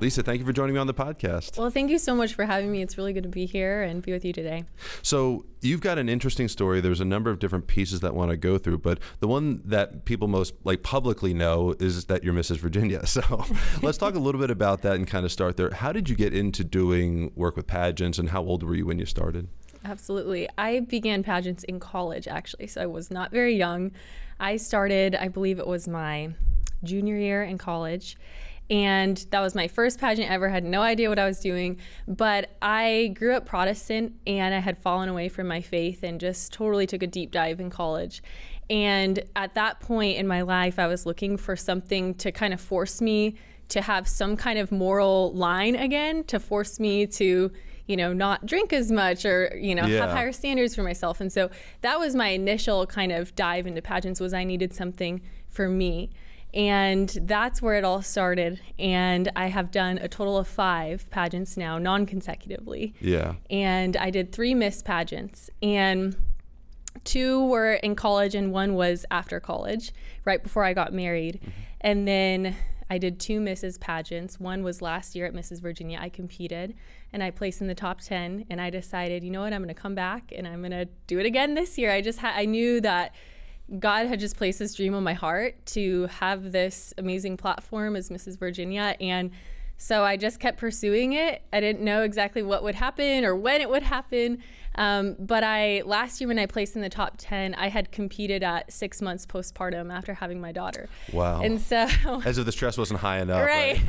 Lisa, thank you for joining me on the podcast. Well, thank you so much for having me. It's really good to be here and be with you today. So you've got an interesting story. There's a number of different pieces that I want to go through, but the one that people most publicly know is that you're Mrs. Virginia. So let's talk a little bit about that and kind of start there. How did you get into doing work with pageants, and how old were you when you started? Absolutely. I began pageants in college, actually, so I was not very young. I started, I believe it was my junior year in college. And that was my first pageant ever. Had no idea what I was doing, but I grew up Protestant and I had fallen away from my faith and just totally took a deep dive in college. And at that point in my life, I was looking for something to kind of force me to have some kind of moral line again, to force me to, not drink as much or, have higher standards for myself. And so that was my initial kind of dive into pageants, was I needed something for me. And that's where it all started. And I have done a total of 5 pageants now, non-consecutively. Yeah. And I did 3 Miss pageants. And 2 were in college and 1 was after college, right before I got married. Mm-hmm. And then I did 2 Mrs. pageants. 1 was last year at Mrs. Virginia. I competed and I placed in the top 10. And I decided, you know what, I'm going to come back and I'm going to do it again this year. I knew that God had just placed this dream on my heart to have this amazing platform as Mrs. Virginia. And so I just kept pursuing it. I didn't know exactly what would happen or when it would happen. But last year when I placed in the top 10, I had competed at 6 months postpartum after having my daughter. Wow. And so as if the stress wasn't high enough. Right.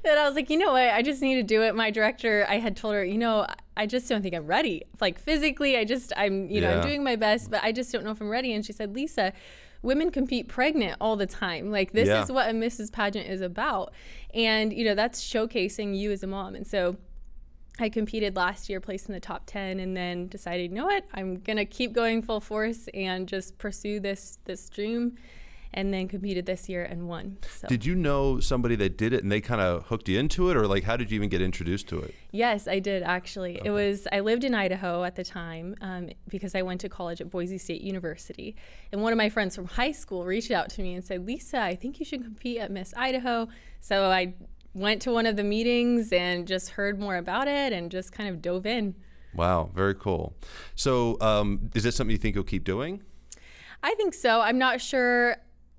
And I was like, you know what? I just need to do it. My director, I had told her, I just don't think I'm ready. Physically, I'm doing my best, but I just don't know if I'm ready. And she said, Lisa, women compete pregnant all the time. This is what a Mrs. Pageant is about. And, that's showcasing you as a mom. And so I competed last year, placed in the top 10, and then decided, you know what, I'm going to keep going full force and just pursue this dream. And then competed this year and won. So. Did you know somebody that did it and they kind of hooked you into it, or how did you even get introduced to it? Yes, I did actually. Okay. I lived in Idaho at the time because I went to college at Boise State University. And one of my friends from high school reached out to me and said, Lisa, I think you should compete at Miss Idaho. So I went to one of the meetings and just heard more about it and just kind of dove in. Wow, very cool. So is this something you think you'll keep doing? I think so. I'm not sure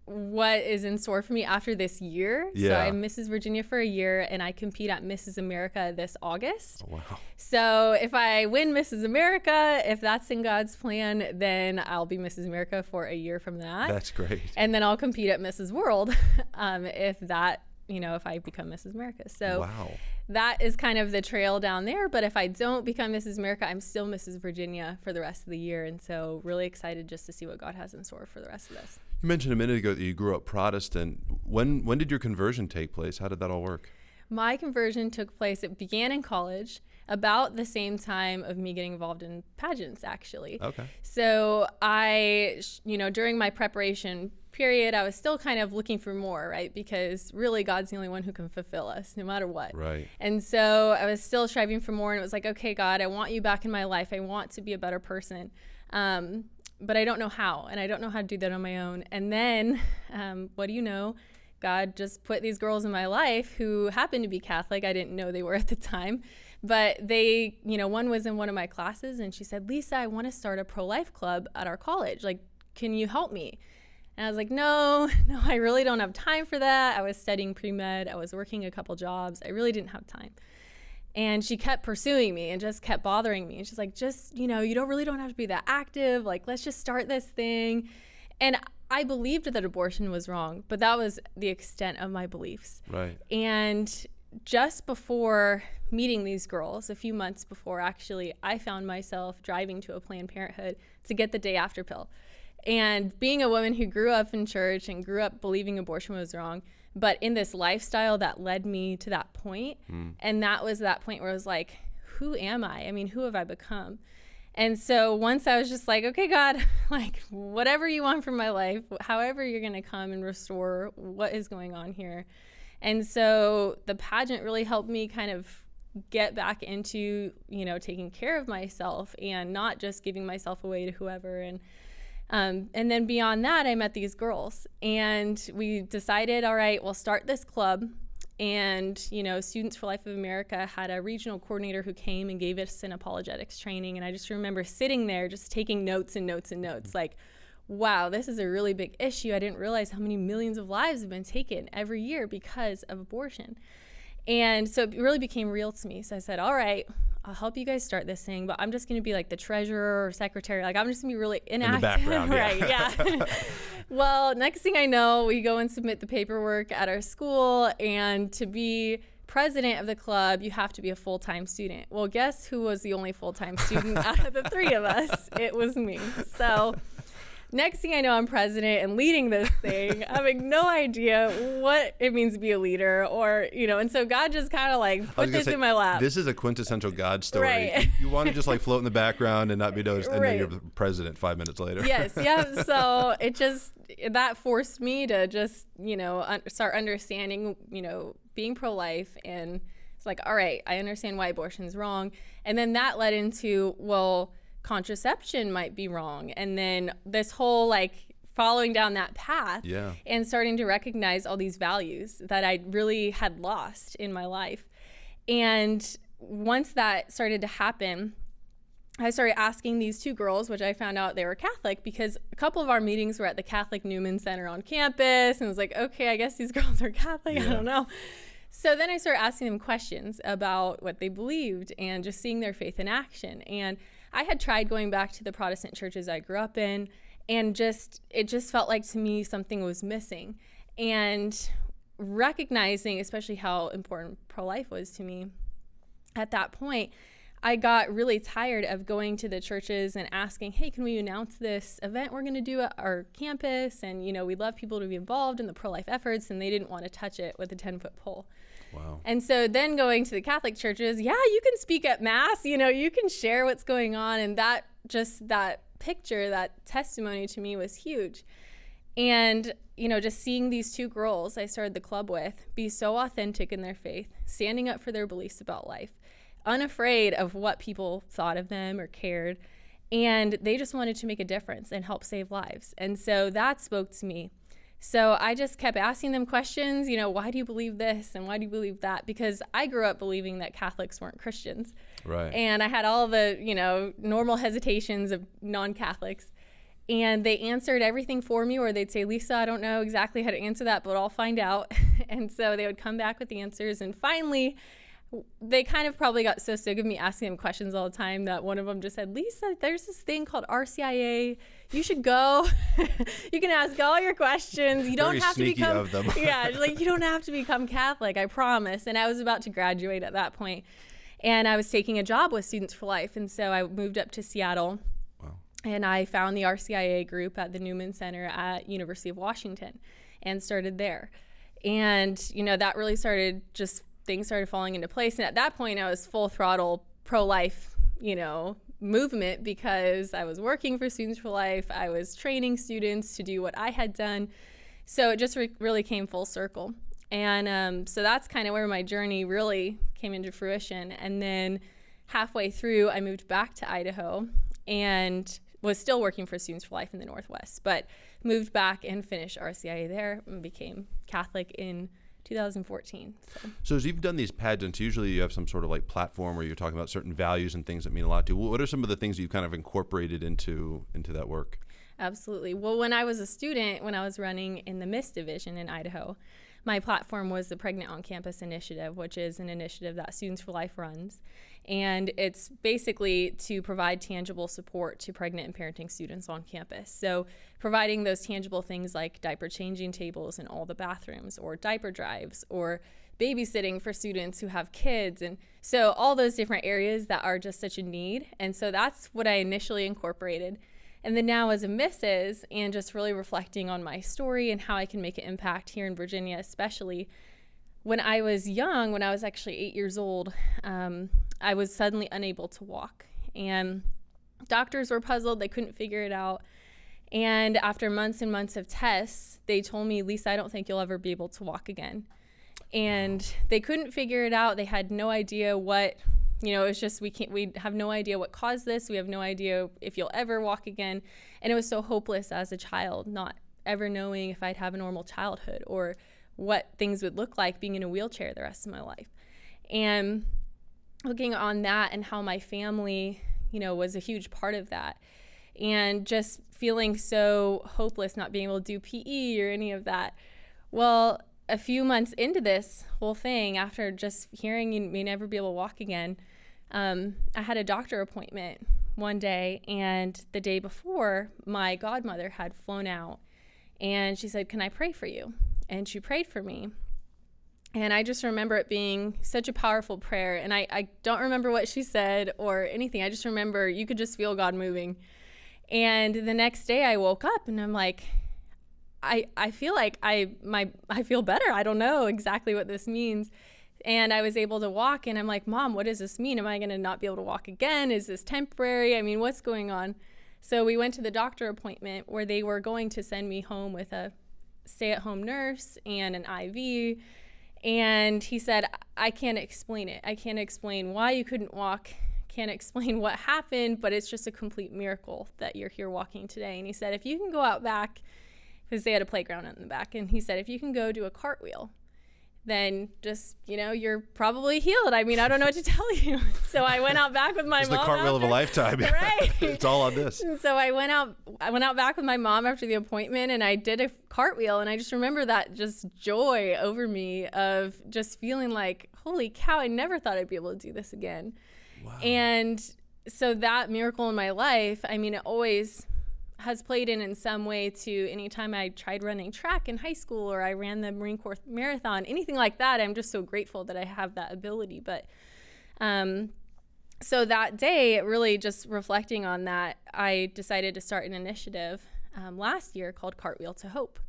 what is in store for me after this year. Yeah. So I'm Mrs. Virginia for a year and I compete at Mrs. America this August. Oh, wow. So if I win Mrs. America, if that's in God's plan, then I'll be Mrs. America for a year from that. That's great. And then I'll compete at Mrs. World if I become Mrs. America. So wow. That is kind of the trail down there. But if I don't become Mrs. America, I'm still Mrs. Virginia for the rest of the year. And so really excited just to see what God has in store for the rest of this. You mentioned a minute ago that you grew up Protestant. When did your conversion take place? How did that all work? My conversion took place, it began in college, about the same time of me getting involved in pageants, actually. Okay. So during my preparation period, I was still kind of looking for more, right? Because really God's the only one who can fulfill us no matter what. Right. And so I was still striving for more, and it was like, okay, God, I want you back in my life. I want to be a better person. But I don't know how, and I don't know how to do that on my own. And then, what do you know? God just put these girls in my life who happened to be Catholic. I didn't know they were at the time, but they, one was in one of my classes and she said, Lisa, I want to start a pro-life club at our college. Can you help me? And I was like, no, I really don't have time for that. I was studying pre-med. I was working a couple jobs. I really didn't have time. And she kept pursuing me and just kept bothering me. And she's like, you don't have to be that active. Let's just start this thing. And I believed that abortion was wrong, but that was the extent of my beliefs. Right. And just before meeting these girls, a few months before actually, I found myself driving to a Planned Parenthood to get the day after pill. And being a woman who grew up in church and grew up believing abortion was wrong, but in this lifestyle that led me to that point. And that was that point where I was like, who am I? I mean, who have I become? And so once I was just like, okay, God, whatever you want from my life, however you're going to come and restore what is going on here. And so the pageant really helped me kind of get back into, taking care of myself and not just giving myself away to whoever. And then beyond that, I met these girls and we decided, all right, we'll start this club. And, you know, Students for Life of America had a regional coordinator who came and gave us an apologetics training. And I just remember sitting there just taking notes and notes and notes, like, wow, this is a really big issue. I didn't realize how many millions of lives have been taken every year because of abortion. And so it really became real to me. So I said, all right, I'll help you guys start this thing, but I'm just going to be like the treasurer or secretary. Like, I'm just going to be really inactive. In the background, right, yeah. Well, next thing I know, we go and submit the paperwork at our school, and to be president of the club, you have to be a full-time student. Well, guess who was the only full-time student out of the three of us? It was me. So next thing I know, I'm president and leading this thing, having no idea what it means to be a leader, or, you know, and so God just kind of like put this in my lap. This is a quintessential God story. Right. You want to just like float in the background and not be noticed, and then you're the president 5 minutes later. Yes, yeah. So that forced me to just, you know, start understanding, you know, being pro-life, and it's like, all right, I understand why abortion is wrong. And then that led into, well, contraception might be wrong. And then this whole like following down that path and starting to recognize all these values that I really had lost in my life. And once that started to happen, I started asking these two girls, which I found out they were Catholic, because a couple of our meetings were at the Catholic Newman Center on campus. And I was like, okay, I guess these girls are Catholic. I don't know. So then I started asking them questions about what they believed and just seeing their faith in action. And I had tried going back to the Protestant churches I grew up in, and it just felt like to me something was missing. And recognizing especially how important pro-life was to me at that point, I got really tired of going to the churches and asking, hey, can we announce this event we're going to do at our campus? And, you know, we'd love people to be involved in the pro-life efforts, and they didn't want to touch it with a 10-foot pole. Wow. And so then going to the Catholic churches, yeah, you can speak at Mass, you know, you can share what's going on. And that picture, that testimony to me was huge. And, you know, just seeing these two girls I started the club with be so authentic in their faith, standing up for their beliefs about life, unafraid of what people thought of them or cared. And they just wanted to make a difference and help save lives. And so that spoke to me. So I just kept asking them questions, you know, why do you believe this and why do you believe that? Because I grew up believing that Catholics weren't Christians. Right. And I had all the, you know, normal hesitations of non-Catholics. And they answered everything for me, or they'd say, Lisa, I don't know exactly how to answer that, but I'll find out. And so they would come back with the answers. And finally, they kind of probably got so sick of me asking them questions all the time that one of them just said, Lisa, there's this thing called RCIA. You should go. You can ask all your questions. You don't have to become, of them. Yeah, like you don't have to become Catholic, I promise. And I was about to graduate at that point. And I was taking a job with Students for Life. And so I moved up to Seattle. Wow. And I found the RCIA group at the Newman Center at University of Washington and started there. And, you know, that really things started falling into place. And at that point, I was full throttle pro-life, you know, movement, because I was working for Students for Life. I was training students to do what I had done. So it just really came full circle. And so that's kind of where my journey really came into fruition. And then halfway through, I moved back to Idaho and was still working for Students for Life in the Northwest, but moved back and finished RCIA there and became Catholic in 2014. So as you've done these pageants, usually you have some sort of like platform where you're talking about certain values and things that mean a lot to you. What are some of the things you've kind of incorporated into that work? Absolutely. Well, when I was a student, when I was running in the MISS division in Idaho, my platform was the Pregnant on Campus initiative, which is an initiative that Students for Life runs. And it's basically to provide tangible support to pregnant and parenting students on campus. So providing those tangible things like diaper changing tables in all the bathrooms, or diaper drives, or babysitting for students who have kids. And so all those different areas that are just such a need. And so that's what I initially incorporated. And then now as a Mrs. and just really reflecting on my story and how I can make an impact here in Virginia, especially when I was young, when I was actually 8 years old, I was suddenly unable to walk. And doctors were puzzled. They couldn't figure it out. And after months and months of tests, they told me, Lisa, I don't think you'll ever be able to walk again. And they couldn't figure it out. They had no idea what, you know, it's just we have no idea what caused this. We have no idea if you'll ever walk again. And it was so hopeless as a child, not ever knowing if I'd have a normal childhood or what things would look like being in a wheelchair the rest of my life. And looking on that and how my family, was a huge part of that. And just feeling so hopeless, not being able to do PE or any of that. Well, a few months into this whole thing, after just hearing you may never be able to walk again, I had a doctor appointment one day, and the day before, my godmother had flown out, and she said, "Can I pray for you?" And she prayed for me. And I just remember it being such a powerful prayer. And I don't remember what she said or anything. I just remember you could just feel God moving. And the next day I woke up and I'm like, I feel like I feel better. I don't know exactly what this means. And I was able to walk, and I'm like, "Mom, what does this mean? Am I going to not be able to walk again? Is this temporary? I mean, what's going on?" So we went to the doctor appointment where they were going to send me home with a stay-at-home nurse and an IV. And he said, "I can't explain it. I can't explain why you couldn't walk. Can't explain what happened, but it's just a complete miracle that you're here walking today." And he said, "If you can go out back," because they had a playground in the back, and he said, "if you can go do a cartwheel, then just, you're probably healed." I mean, I don't know what to tell you. So I went out back with my mom. It's the cartwheel of a lifetime. Right. It's all on this. And so I went out back with my mom after the appointment, and I did a cartwheel. And I just remember that just joy over me of just feeling like, holy cow, I never thought I'd be able to do this again. Wow. And so that miracle in my life, I mean, it always has played in some way to anytime I tried running track in high school, or I ran the Marine Corps marathon, anything like that. I'm just so grateful that I have that ability. But so that day, really just reflecting on that, I decided to start an initiative last year called Cartwheel to Hope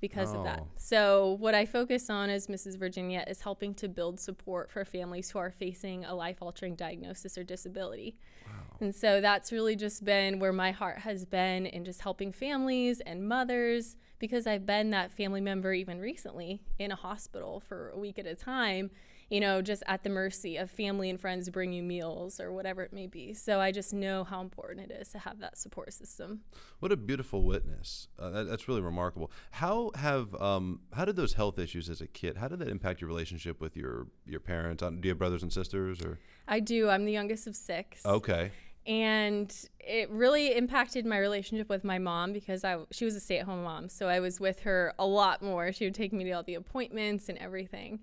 because of that. So what I focus on as Mrs. Virginia is helping to build support for families who are facing a life-altering diagnosis or disability. Wow. And so that's really just been where my heart has been, in just helping families and mothers, because I've been that family member even recently in a hospital for a week at a time, just at the mercy of family and friends to bring you meals or whatever it may be. So I just know how important it is to have that support system. What a beautiful witness. That's really remarkable. How did those health issues as a kid, how did that impact your relationship with your parents? Do you have brothers and sisters? Or? I do. I'm the youngest of 6. Okay. And it really impacted my relationship with my mom because she was a stay-at-home mom. So I was with her a lot more. She would take me to all the appointments and everything.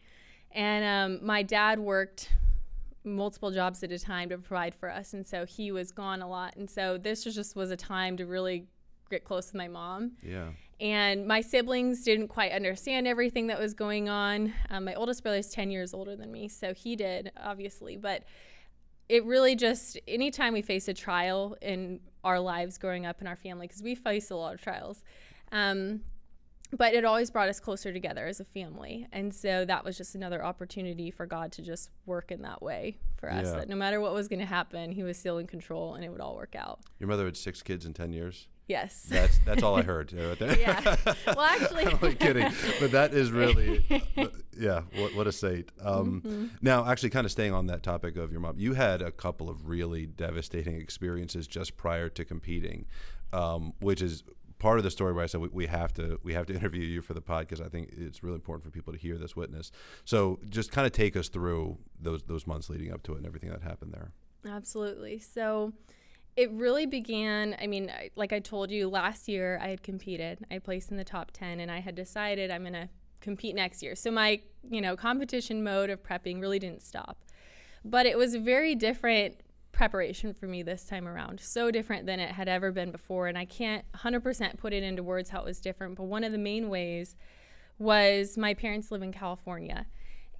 And my dad worked multiple jobs at a time to provide for us. And so he was gone a lot. And so this was a time to really get close with my mom. Yeah. And my siblings didn't quite understand everything that was going on. My oldest brother is 10 years older than me, so he did, obviously. But it really just, anytime we face a trial in our lives growing up in our family, because we face a lot of trials, but it always brought us closer together as a family. And so that was just another opportunity for God to just work in that way for us, that no matter what was going to happen, he was still in control and it would all work out. Your mother had 6 kids in 10 years? Yes. That's all I heard. Yeah. Well, actually. I'm only kidding. But that is really, what a saint. Now, actually kind of staying on that topic of your mom, you had a couple of really devastating experiences just prior to competing, which is part of the story where I said we have to interview you for the pod, because I think it's really important for people to hear this witness. So just kind of take us through those months leading up to it and everything that happened there. Absolutely. So it really began, like I told you, last year I had competed. I placed in the top 10, and I had decided I'm going to compete next year. So my, competition mode of prepping really didn't stop. But it was a very different preparation for me this time around. So different than it had ever been before. And I can't 100% put it into words how it was different. But one of the main ways was my parents live in California.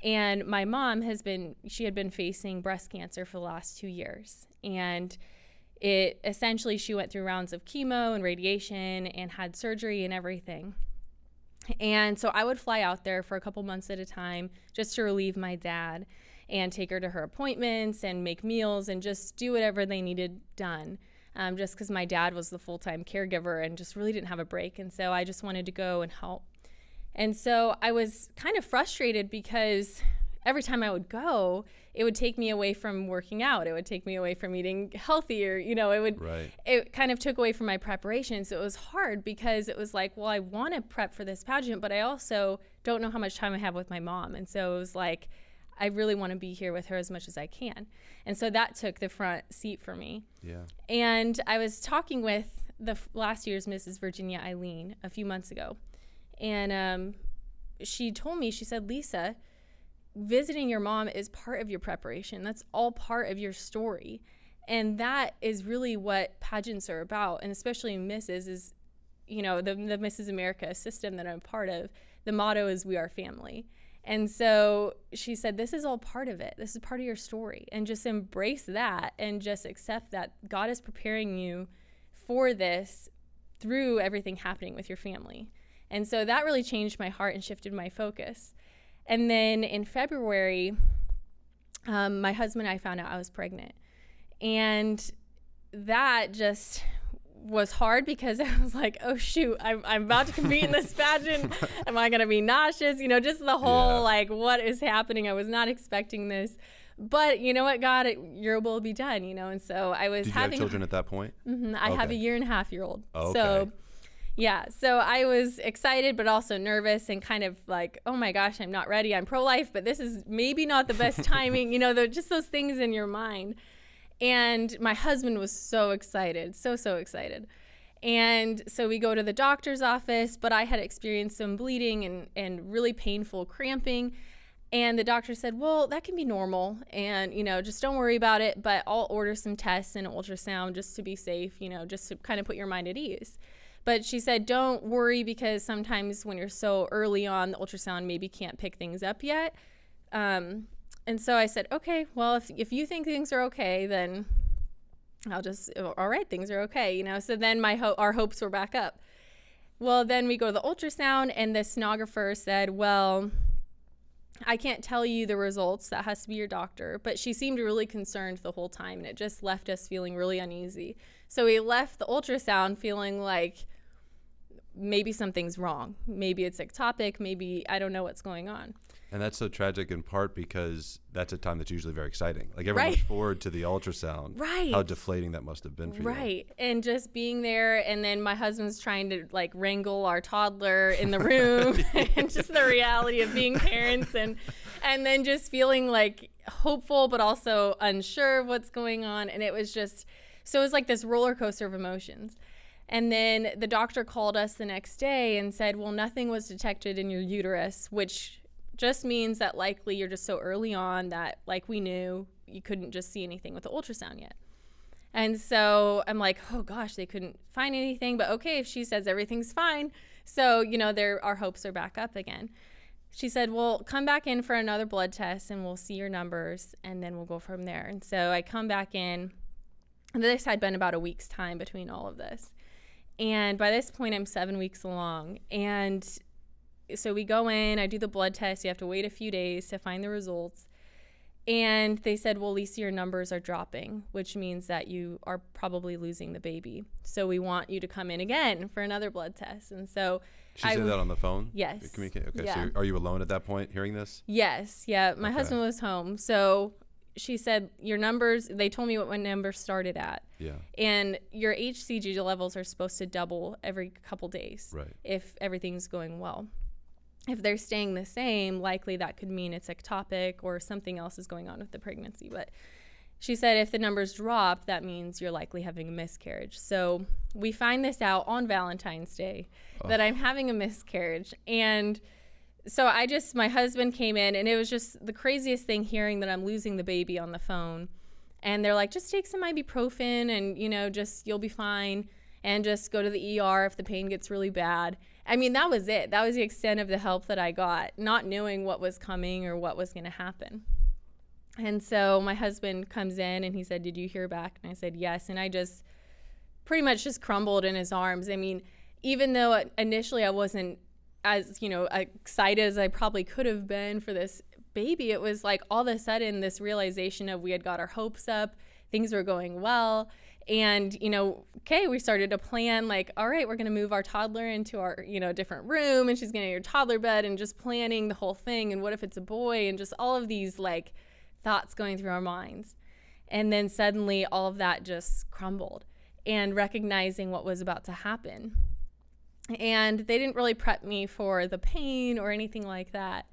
And my mom had been facing breast cancer for the last 2 years. And she went through rounds of chemo and radiation and had surgery and everything. And so I would fly out there for a couple months at a time just to relieve my dad and take her to her appointments and make meals and just do whatever they needed done, just because my dad was the full-time caregiver and just really didn't have a break. And so I just wanted to go and help. And so I was kind of frustrated because every time I would go, it would take me away from working out. It would take me away from eating healthier. It kind of took away from my preparation. So it was hard because it was like, well, I want to prep for this pageant, but I also don't know how much time I have with my mom. And so it was like, I really want to be here with her as much as I can. And so that took the front seat for me. Yeah. And I was talking with the last year's Mrs. Virginia, Eileen, a few months ago. And she told me, she said, Lisa, visiting your mom is part of your preparation. That's all part of your story. And that is really what pageants are about. And especially Mrs. is, the Mrs. America system that I'm part of. The motto is we are family. And so she said, this is all part of it. This is part of your story. And just embrace that and just accept that God is preparing you for this through everything happening with your family. And so that really changed my heart and shifted my focus. And then in February, my husband and I found out I was pregnant. And that just was hard because I was like, oh, shoot, I'm about to compete in this pageant. Am I going to be nauseous? Just the whole, what is happening? I was not expecting this. But you know what, God, your will be done, And so I was Did you have children at that point? Mm-hmm, I have a 1.5-year-old. Oh, okay. So yeah, so I was excited, but also nervous and kind of like, oh my gosh, I'm not ready. I'm pro-life, but this is maybe not the best timing, just those things in your mind. And my husband was so excited, so excited. And so we go to the doctor's office, but I had experienced some bleeding and really painful cramping. And the doctor said, well, that can be normal. And, just don't worry about it, but I'll order some tests and an ultrasound just to be safe, just to kind of put your mind at ease. But she said, don't worry, because sometimes when you're so early on, the ultrasound maybe can't pick things up yet. And so I said, okay, well, if you think things are okay, then all right, things are okay, So then our hopes were back up. Well, then we go to the ultrasound, and the sonographer said, well, I can't tell you the results. That has to be your doctor. But she seemed really concerned the whole time, and it just left us feeling really uneasy. So we left the ultrasound feeling like maybe something's wrong. Maybe it's ectopic. Maybe I don't know what's going on. And that's so tragic in part because that's a time that's usually very exciting. Like everyone looks forward to the ultrasound. Right. How deflating that must have been for you. Right. And just being there, and then my husband's trying to wrangle our toddler in the room and just the reality of being parents and then just feeling hopeful but also unsure of what's going on. And it was so it was like this roller coaster of emotions. And then the doctor called us the next day and said, well, nothing was detected in your uterus, which just means that likely you're just so early on that we knew you couldn't just see anything with the ultrasound yet. And so I'm like, oh gosh, they couldn't find anything, but okay, if she says everything's fine. So, our hopes are back up again. She said, well, come back in for another blood test and we'll see your numbers and then we'll go from there. And so I come back in, and this had been about a week's time between all of this. And by this point, I'm 7 weeks along. And so we go in, I do the blood test. You have to wait a few days to find the results. And they said, well, Lisa, your numbers are dropping, which means that you are probably losing the baby. So we want you to come in again for another blood test. And so she said that on the phone? Yes. Okay, yeah. So are you alone at that point hearing this? Yes. Yeah. My husband was home. So she said, your numbers, they told me what my numbers started at. Yeah. And your HCG levels are supposed to double every couple days. Right. If everything's going well. If they're staying the same, likely that could mean it's ectopic or something else is going on with the pregnancy. But she said if the numbers drop, that means you're likely having a miscarriage. So we find this out on Valentine's Day that I'm having a miscarriage. And so my husband came in, and it was just the craziest thing hearing that I'm losing the baby on the phone. And they're like, just take some ibuprofen and, you'll be fine. And just go to the ER if the pain gets really bad. I mean, that was it. That was the extent of the help that I got, not knowing what was coming or what was going to happen. And so my husband comes in and he said, did you hear back? And I said, yes. And I just pretty much just crumbled in his arms. I mean, even though initially I wasn't as, excited as I probably could have been for this baby, it was like all of a sudden this realization of we had got our hopes up, things were going well. And, okay, we started to plan like, all right, we're going to move our toddler into our, different room, and she's going to get her toddler bed, and just planning the whole thing. And what if it's a boy? And just all of these like thoughts going through our minds. And then suddenly all of that just crumbled, and recognizing what was about to happen. And they didn't really prep me for the pain or anything like that.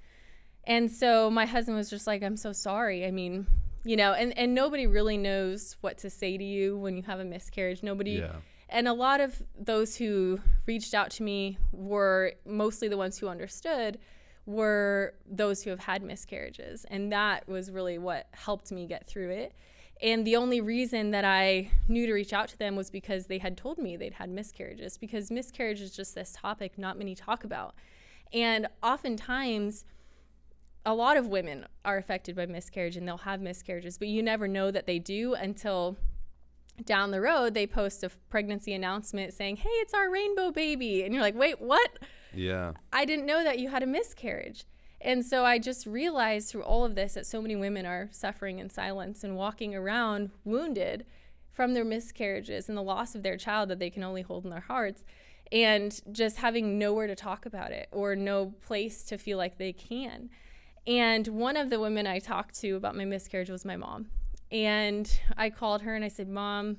And so my husband was just like, I'm so sorry. I mean, and nobody really knows what to say to you when you have a miscarriage. Nobody. Yeah. And a lot of those who reached out to me were mostly the ones who understood were those who have had miscarriages. And that was really what helped me get through it. And the only reason that I knew to reach out to them was because they had told me they'd had miscarriages, because miscarriage is just this topic not many talk about. And oftentimes, a lot of women are affected by miscarriage, and they'll have miscarriages, but you never know that they do until down the road they post a pregnancy announcement saying, hey, it's our rainbow baby. And you're like, wait, what? Yeah. I didn't know that you had a miscarriage. And so I just realized through all of this that so many women are suffering in silence and walking around wounded from their miscarriages and the loss of their child that they can only hold in their hearts, and just having nowhere to talk about it or no place to feel like they can. And one of the women I talked to about my miscarriage was my mom. And I called her and I said, Mom,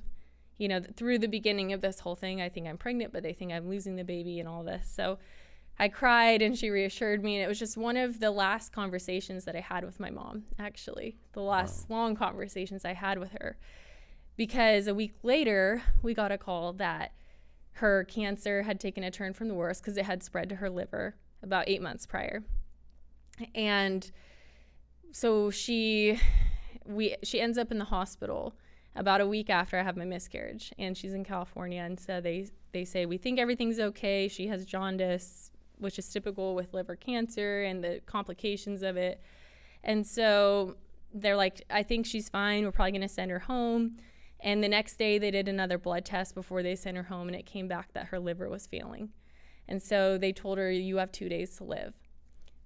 through the beginning of this whole thing, I think I'm pregnant, but they think I'm losing the baby and all this. So I cried, and she reassured me. And it was just one of the last conversations that I had with my mom, actually, the last long conversations I had with her. Because a week later, we got a call that her cancer had taken a turn from the worst because it had spread to her liver about 8 months prior. And so she ends up in the hospital about a week after I have my miscarriage, and she's in California. And so they say, we think everything's okay. She has jaundice, which is typical with liver cancer and the complications of it. And so they're like, I think she's fine. We're probably going to send her home. And the next day they did another blood test before they sent her home, and it came back that her liver was failing. And so they told her, you have 2 days to live.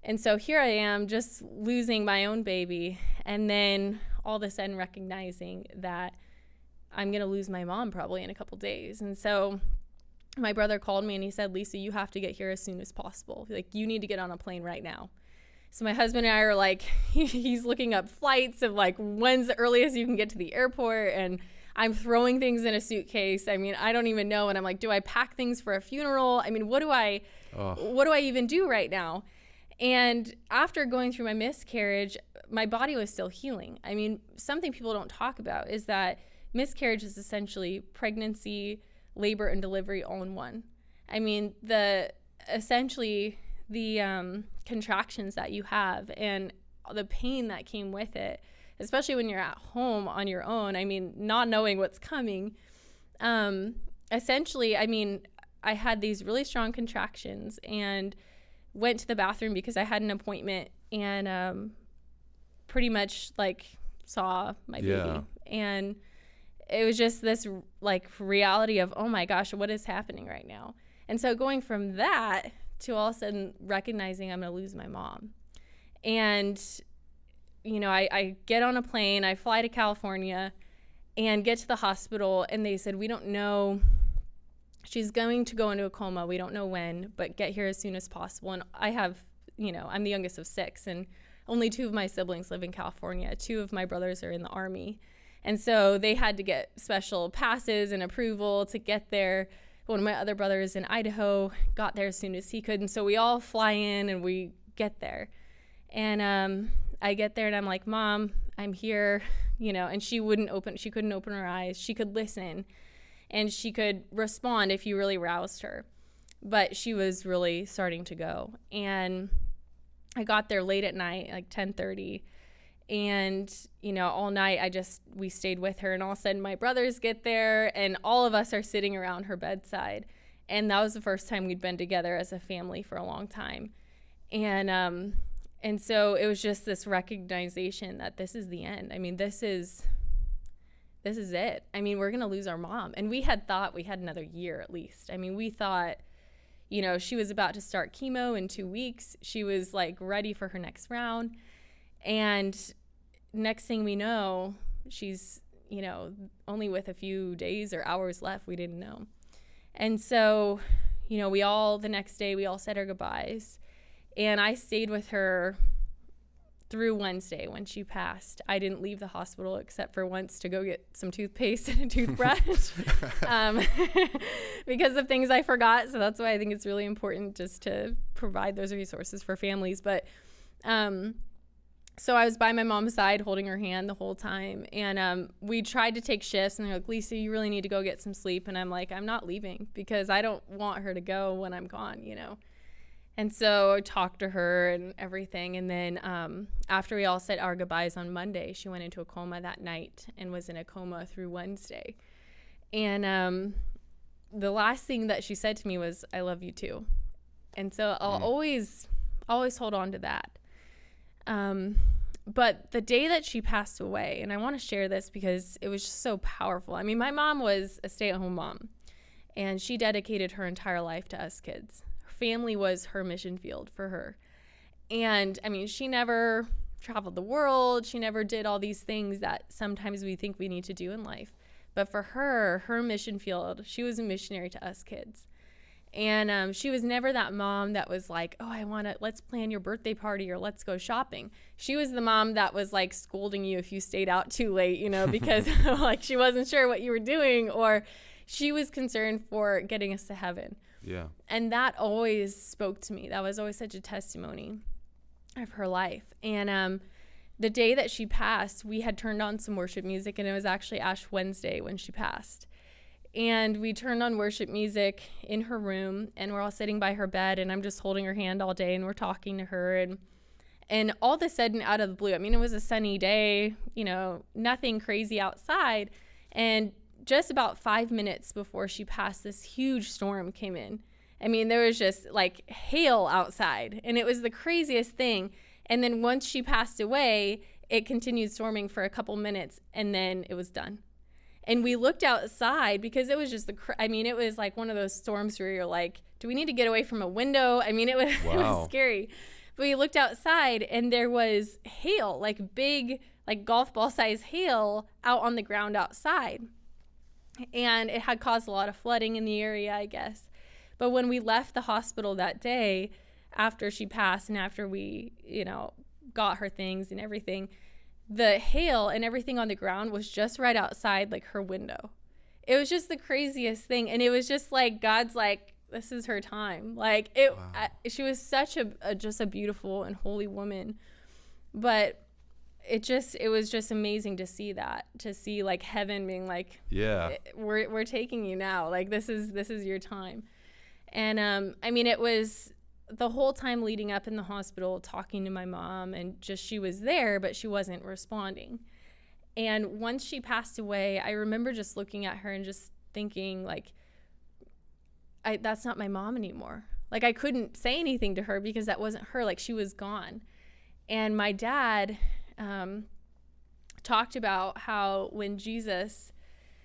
And so here I am, just losing my own baby, and then all of a sudden recognizing that I'm going to lose my mom probably in a couple days. And so my brother called me and he said, Lisa, you have to get here as soon as possible. Like, you need to get on a plane right now. So my husband and I are like, he's looking up flights of like, when's the earliest you can get to the airport? And I'm throwing things in a suitcase. I mean, I don't even know. And I'm like, do I pack things for a funeral? I mean, what do I even do right now? And after going through my miscarriage, my body was still healing. I mean, something people don't talk about is that miscarriage is essentially pregnancy, labor, and delivery all in one. I mean, the contractions that you have and the pain that came with it, especially when you're at home on your own, I mean, not knowing what's coming. Essentially, I mean, I had these really strong contractions and went to the bathroom because I had an appointment, and pretty much like saw my baby. And it was just this like reality of, oh my gosh, what is happening right now? And so going from that to all of a sudden recognizing I'm going to lose my mom. And, I get on a plane, I fly to California and get to the hospital, and they said, we don't know. She's going to go into a coma. We don't know when, but get here as soon as possible. And I have, I'm the youngest of 6, and only 2 of my siblings live in California. 2 of my brothers are in the Army. And so they had to get special passes and approval to get there. One of my other brothers in Idaho got there as soon as he could. And so we all fly in and we get there. And I get there and I'm like, Mom, I'm here, and she couldn't open her eyes. She could listen. And she could respond if you really roused her. But she was really starting to go. And I got there late at night, like 10:30. And, all night we stayed with her. And all of a sudden my brothers get there and all of us are sitting around her bedside. And that was the first time we'd been together as a family for a long time. And so it was just this recognition that this is the end. I mean, this is it. I mean, we're going to lose our mom. And we had thought we had another year at least. I mean, we thought, she was about to start chemo in 2 weeks. She was like ready for her next round. And next thing we know, she's, only with a few days or hours left, we didn't know. And so, the next day we all said our goodbyes, and I stayed with her through Wednesday when she passed. I didn't leave the hospital except for once to go get some toothpaste and a toothbrush because of things I forgot. So that's why I think it's really important just to provide those resources for families. But so I was by my mom's side holding her hand the whole time. And we tried to take shifts, and they're like, Lisa, you really need to go get some sleep. And I'm like, I'm not leaving because I don't want her to go when I'm gone, And so I talked to her and everything. And then after we all said our goodbyes on Monday, she went into a coma that night and was in a coma through Wednesday. And the last thing that she said to me was, I love you too. And so I'll always hold on to that. But the day that she passed away, and I want to share this because it was just so powerful. I mean, my mom was a stay-at-home mom, and she dedicated her entire life to us kids. Family was her mission field for her. And I mean, she never traveled the world. She never did all these things that sometimes we think we need to do in life. But for her mission field, she was a missionary to us kids. And she was never that mom that was like, oh, let's plan your birthday party or let's go shopping. She was the mom that was like scolding you if you stayed out too late, because like she wasn't sure what you were doing, or she was concerned for getting us to heaven. Yeah. And that always spoke to me. That was always such a testimony of her life. And the day that she passed, we had turned on some worship music, and it was actually Ash Wednesday when she passed. And we turned on worship music in her room, and we're all sitting by her bed, and I'm just holding her hand all day, and we're talking to her. And all of a sudden, out of the blue, I mean, it was a sunny day, nothing crazy outside. And just about 5 minutes before she passed, this huge storm came in. I mean, there was just like hail outside, and it was the craziest thing. And then once she passed away, it continued storming for a couple minutes, and then it was done. And we looked outside because it was just it was like one of those storms where you're like, do we need to get away from a window? I mean, it was, It was scary. But we looked outside, and there was hail, like big, like golf ball size hail out on the ground outside. And it had caused a lot of flooding in the area, I guess. But when we left the hospital that day, after she passed and after we, got her things and everything, the hail and everything on the ground was just right outside, like her window. It was just the craziest thing. And it was just like, God's like, this is her time. Like she was such just a beautiful and holy woman. But it was just amazing to see like heaven being like, yeah, we're taking you now. Like, this is your time. And it was the whole time leading up in the hospital, talking to my mom, and just she was there, but she wasn't responding. And once she passed away, I remember just looking at her and just thinking, like, that's not my mom anymore. Like, I couldn't say anything to her because that wasn't her. Like, she was gone. And my dad talked about how when Jesus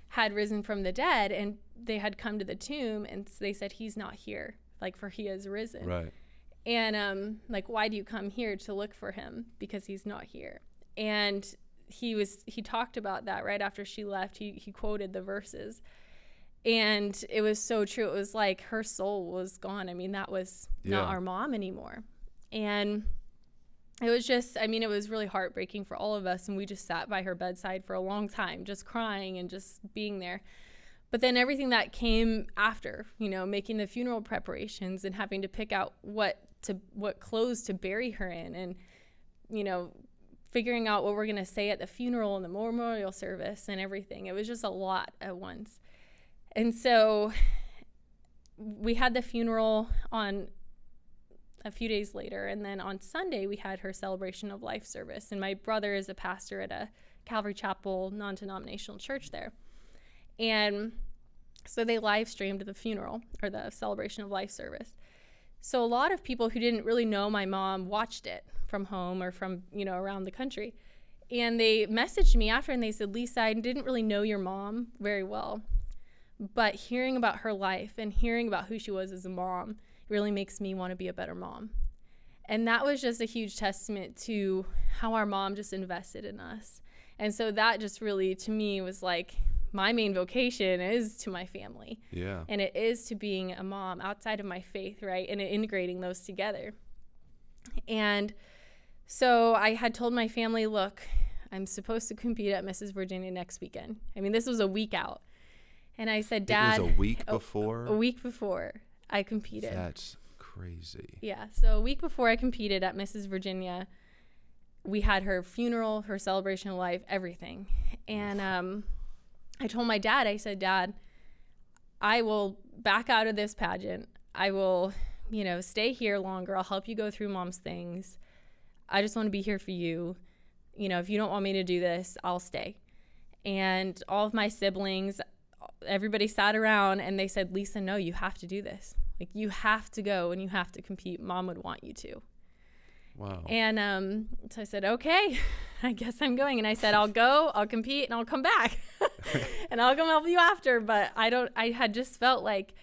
had risen from the dead and they had come to the tomb and they said, he's not here, like, for he has risen. Right. And like, why do you come here to look for him? Because he's not here. And he talked about that right after she left. He quoted the verses, and it was so true. It was like her soul was gone. I mean, that was not our mom anymore. And it was just, it was really heartbreaking for all of us. And we just sat by her bedside for a long time, just crying and just being there. But then everything that came after, making the funeral preparations and having to pick out what clothes to bury her in, and, figuring out what we're going to say at the funeral and the memorial service and everything. It was just a lot at once. And so we had the funeral on a few days later, and then on Sunday we had her celebration of life service. And my brother is a pastor at a Calvary Chapel non-denominational church there. And so they live streamed the funeral, or the celebration of life service. So a lot of people who didn't really know my mom watched it from home or from, around the country. And they messaged me after and they said, Lisa, I didn't really know your mom very well, but hearing about her life and hearing about who she was as a mom really makes me want to be a better mom. And that was just a huge testament to how our mom just invested in us. And so that just really, to me, was like, my main vocation is to my family. Yeah. And it is to being a mom outside of my faith, right? And integrating those together. And so I had told my family, look, I'm supposed to compete at Mrs. Virginia next weekend. I mean, this was a week out. And I said, Dad. It was a week before? A week before I competed. That's crazy. Yeah. So a week before I competed at Mrs. Virginia, we had her funeral, her celebration of life, everything. And I told my dad, I said, Dad, I will back out of this pageant. I will, stay here longer. I'll help you go through Mom's things. I just want to be here for you. If you don't want me to do this, I'll stay. And all of my siblings, everybody sat around and they said, Lisa, no, you have to do this. Like, you have to go and you have to compete. Mom would want you to. Wow. And so I said, okay, I guess I'm going. And I said, I'll go, I'll compete, and I'll come back. And I'll come help you after. But I had just felt like,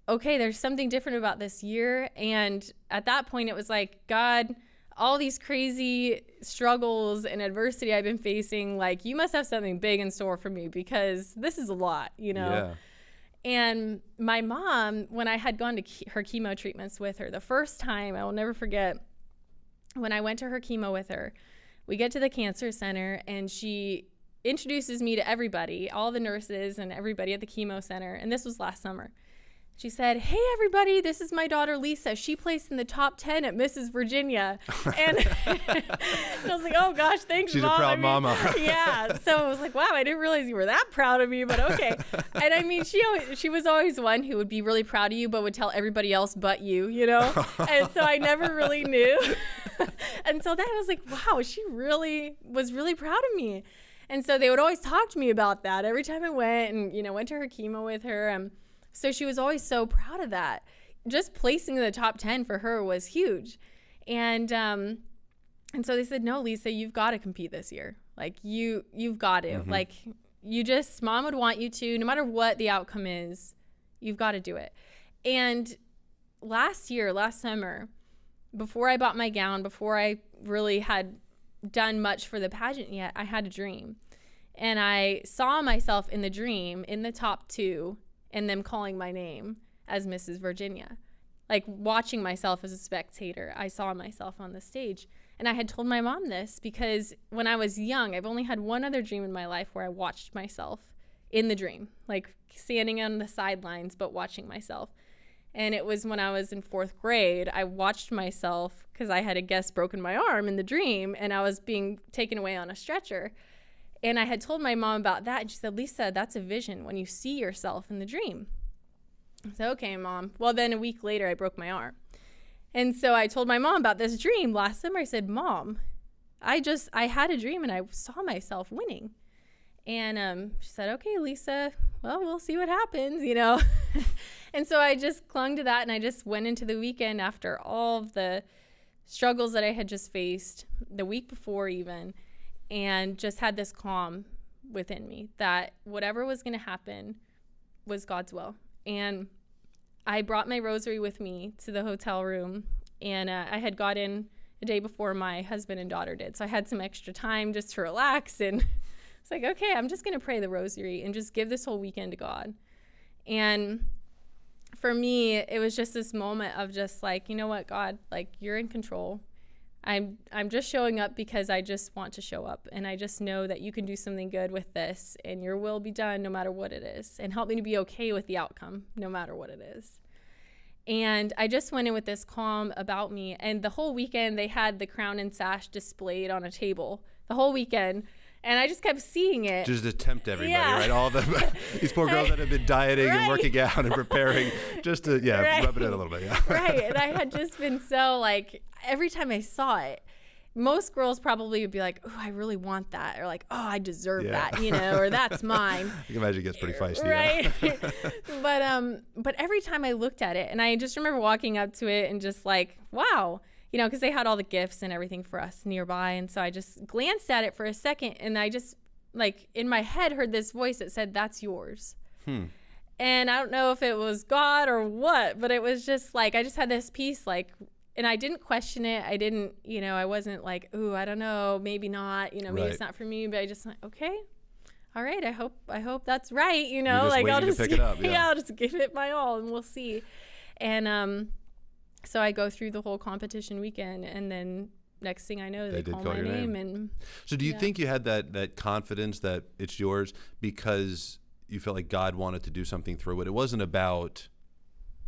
okay, there's something different about this year. And at that point, it was like, God, all these crazy struggles and adversity I've been facing, like, you must have something big in store for me, because this is a lot, Yeah. And my mom, when I had gone to her chemo treatments with her, the first time, I will never forget, when I went to her chemo with her, we get to the cancer center and she introduces me to everybody, all the nurses and everybody at the chemo center. And this was last summer. She said, hey, everybody, this is my daughter, Lisa. She placed in the top 10 at Mrs. Virginia. And, and I was like, oh, gosh, thanks, She's Mom. a proud mama. Yeah. So I was like, wow, I didn't realize you were that proud of me, but okay. And I mean, she was always one who would be really proud of you, but would tell everybody else but you, And so I never really knew. And so then I was like, wow, she really was really proud of me. And so they would always talk to me about that every time I went and, went to her chemo with her. So she was always so proud of that. Just placing in the top 10 for her was huge. And so they said, no, Lisa, you've got to compete this year. Like, you've got to. Mm-hmm. Like, Mom would want you to, no matter what the outcome is, you've got to do it. And last summer, before I bought my gown, before I really had done much for the pageant yet, I had a dream. And I saw myself in the dream in the top 2 and them calling my name as Mrs. Virginia. Like, watching myself as a spectator, I saw myself on the stage. And I had told my mom this because when I was young, I've only had one other dream in my life where I watched myself in the dream, like standing on the sidelines, but watching myself. And it was when I was in 4th grade, I watched myself because I had, I guess, broken my arm in the dream and I was being taken away on a stretcher. And I had told my mom about that. And she said, Lisa, that's a vision when you see yourself in the dream. I said, okay, Mom. Well, then a week later, I broke my arm. And so I told my mom about this dream last summer. I said, Mom, I had a dream and I saw myself winning. And she said, okay, Lisa, well, we'll see what happens, And so I just clung to that and I just went into the weekend after all of the struggles that I had just faced the week before even, and just had this calm within me that whatever was going to happen was God's will. And I brought my rosary with me to the hotel room, and I had got in a day before my husband and daughter did. So I had some extra time just to relax, and it's like, okay, I'm just going to pray the rosary and just give this whole weekend to God. And for me, it was just this moment of just like, you know what, God, like, you're in control. I'm just showing up because I just want to show up, and I just know that you can do something good with this, and your will be done no matter what it is, and help me to be okay with the outcome no matter what it is. And I just went in with this calm about me, and the whole weekend they had the crown and sash displayed on a table the whole weekend. And I just kept seeing it. Just to tempt everybody, right? All these poor girls that have been dieting and working out and preparing just to, rub it in a little bit. Yeah. Right. And I had just been so like, every time I saw it, most girls probably would be like, oh, I really want that. Or like, oh, I deserve that, or that's mine. I can imagine it gets pretty feisty. Right. Yeah. But every time I looked at it, and I just remember walking up to it and just like, wow. Because they had all the gifts and everything for us nearby. And so I just glanced at it for a second, and I just, like, in my head heard this voice that said, that's yours. And I don't know if it was God or what, but it was just like, I just had this peace, like, and I didn't question it. I didn't, I wasn't like, ooh, I don't know, maybe not, maybe it's not for me, but I just like, okay, all right. I hope that's right. Like I'll just pick it up. Yeah, I'll just give it my all and we'll see. And, so I go through the whole competition weekend, and then next thing I know, they call my name. And so do you think you had that confidence that it's yours because you felt like God wanted to do something through it? It wasn't about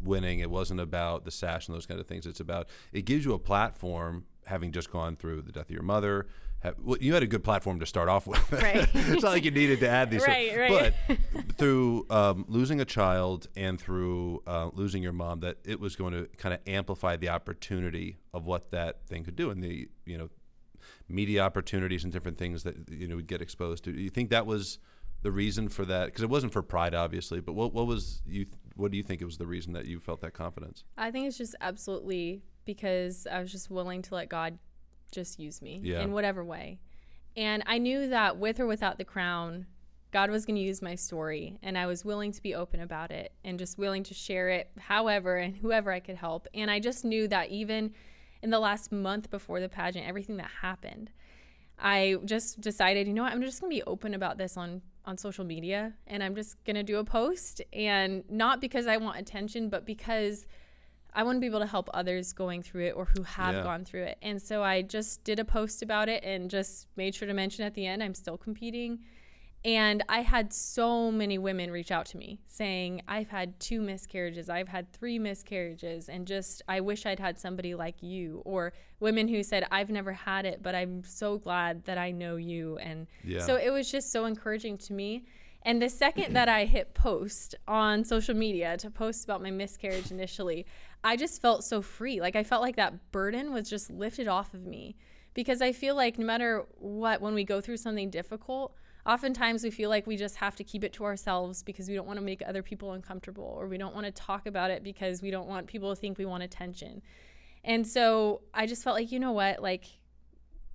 winning. It wasn't about the sash and those kind of things. It's about, it gives you a platform, having just gone through the death of your mother. You had a good platform to start off with. Right. It's not like you needed to add these. Right. But through losing a child and through losing your mom, that it was going to kind of amplify the opportunity of what that thing could do, and the media opportunities and different things that would get exposed to. Do you think that was the reason for that? Because it wasn't for pride, obviously. But what do you think it was the reason that you felt that confidence? I think it's just absolutely because I was just willing to let God just use me in whatever way. And I knew that with or without the crown, God was going to use my story, and I was willing to be open about it and just willing to share it however and whoever I could help. And I just knew that even in the last month before the pageant, everything that happened, I just decided, I'm just going to be open about this on social media, and I'm just going to do a post, and not because I want attention, but because I want to be able to help others going through it or who have gone through it. And so I just did a post about it and just made sure to mention at the end, I'm still competing. And I had so many women reach out to me saying, I've had 2 miscarriages, I've had 3 miscarriages, and just, I wish I'd had somebody like you. Or women who said, I've never had it, but I'm so glad that I know you. And so it was just so encouraging to me. And the second that I hit post on social media to post about my miscarriage initially, I just felt so free. Like I felt like that burden was just lifted off of me, because I feel like no matter what, when we go through something difficult, oftentimes we feel like we just have to keep it to ourselves because we don't want to make other people uncomfortable, or we don't want to talk about it because we don't want people to think we want attention. And so I just felt like, like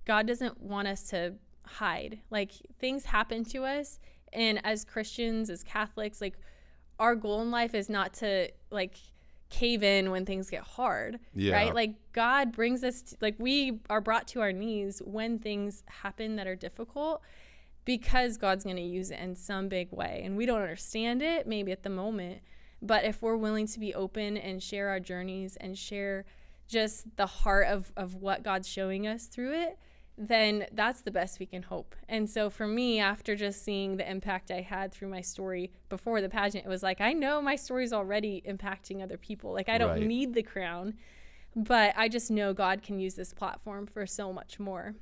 God doesn't want us to hide. Like things happen to us. And as Christians, as Catholics, like our goal in life is not to like cave in when things get hard, right? Like God brings us like we are brought to our knees when things happen that are difficult, because God's going to use it in some big way. And we don't understand it maybe at the moment, but if we're willing to be open and share our journeys and share just the heart of what God's showing us through it, then that's the best we can hope. And so for me, after just seeing the impact I had through my story before the pageant, it was like, I know my story's already impacting other people. Like I don't need the crown, but I just know God can use this platform for so much more.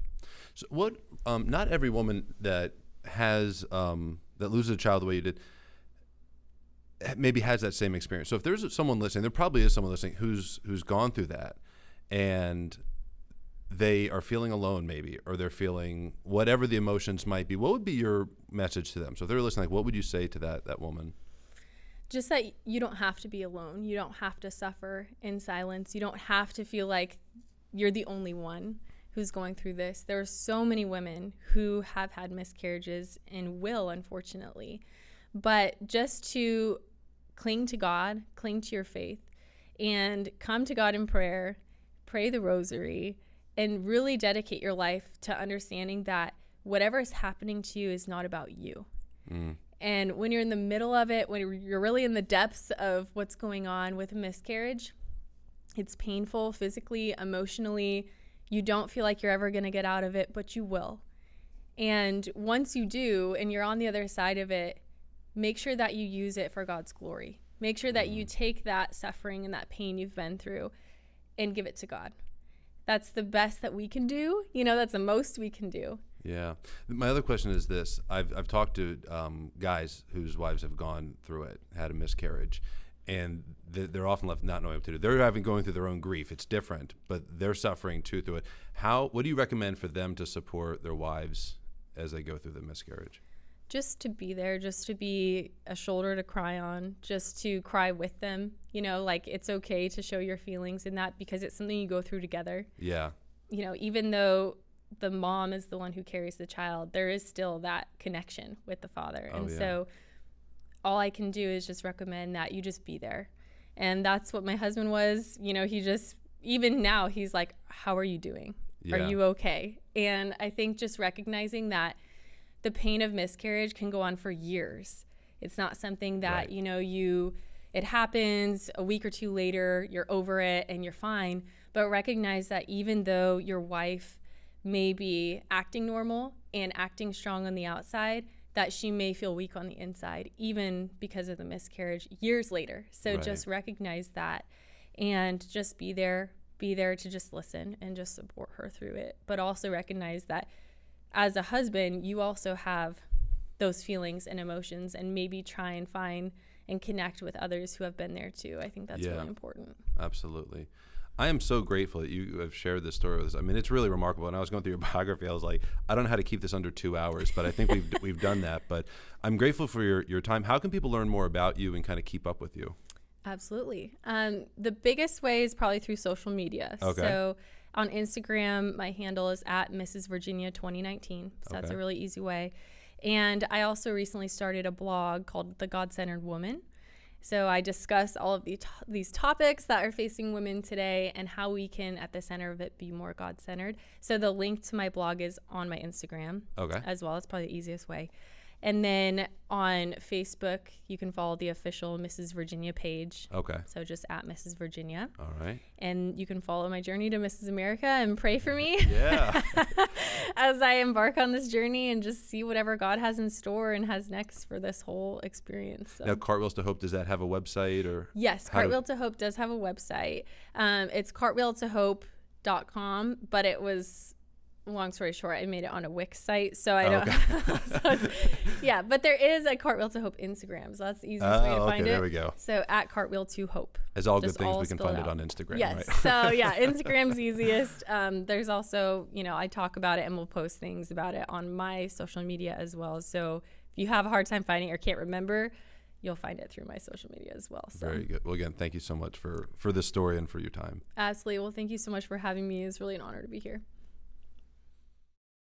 So what, not every woman that has, that loses a child the way you did, maybe has that same experience. So if there's someone listening, there probably is someone listening who's gone through that, and they are feeling alone maybe, or they're feeling whatever the emotions might be. What would be your message to them? So if they're listening, like, what would you say to that woman? Just that you don't have to be alone. You don't have to suffer in silence. You don't have to feel like you're the only one who's going through this. There are so many women who have had miscarriages and will, unfortunately. But just to cling to God, cling to your faith, and come to God in prayer, pray the rosary, and really dedicate your life to understanding that whatever is happening to you is not about you. And when you're in the middle of it, when you're really in the depths of what's going on with a miscarriage, it's painful physically, emotionally. You don't feel like you're ever going to get out of it, but you will. And once you do, and you're on the other side of it, make sure that you use it for God's glory. Make sure that you take that suffering and that pain you've been through and give it to God. That's the best that we can do. That's the most we can do. Yeah. My other question is this. I've talked to guys whose wives have gone through it, had a miscarriage, and they're often left not knowing what to do. They're going through their own grief. It's different, but they're suffering too through it. What do you recommend for them to support their wives as they go through the miscarriage? Just to be there, just to be a shoulder to cry on, just to cry with them. Like it's okay to show your feelings in that, because it's something you go through together. Yeah. Even though the mom is the one who carries the child, there is still that connection with the father. So all I can do is just recommend that you just be there. And that's what my husband was. even now he's like, how are you doing? Yeah. Are you okay? And I think just recognizing that the pain of miscarriage can go on for years. It's not something that, Right. you know, it happens a week or two later, you're over it and you're fine. But recognize that even though your wife may be acting normal and acting strong on the outside, that she may feel weak on the inside, even because of the miscarriage years later. So Right. just recognize that and just be there to just listen and just support her through it. But also recognize that as a husband, you also have those feelings and emotions, and maybe try and find and connect with others who have been there too. I think that's really important. Absolutely. I am so grateful that you have shared this story with us. I mean, it's really remarkable. And I was going through your biography. I was like, I don't know how to keep this under 2 hours, but I think we've done that. But I'm grateful for your time. How can people learn more about you and kind of keep up with you? Absolutely. The biggest way is probably through social media. Okay. So on Instagram, my handle is at Mrs. Virginia 2019. So that's a really easy way. And I also recently started a blog called The God-Centered Woman. So I discuss all of these topics that are facing women today and how we can, at the center of it, be more God-centered. So the link to my blog is on my Instagram as well. It's probably the easiest way. And then on Facebook, you can follow the official Mrs. Virginia page. Okay. So just at Mrs. Virginia. All right. And you can follow my journey to Mrs. America and pray for me. Yeah. as I embark on this journey and just see whatever God has in store and has next for this whole experience. So. Now, Cartwheels to Hope, does that have a website? Or Yes, Cartwheel to Hope does have a website. It's cartwheeltohope.com, but it was, long story short, I made it on a Wix site, so I don't. Yeah, but there is a Cartwheel to Hope Instagram, so that's the easiest way to find it. There we go. So at Cartwheel to Hope. As all good things, we can find it on Instagram. Yes. Right? So yeah, Instagram's easiest. There's also, I talk about it and we'll post things about it on my social media as well. So if you have a hard time finding it or can't remember, you'll find it through my social media as well. So. Very good. Well, again, thank you so much for this story and for your time. Absolutely. Well, thank you so much for having me. It's really an honor to be here.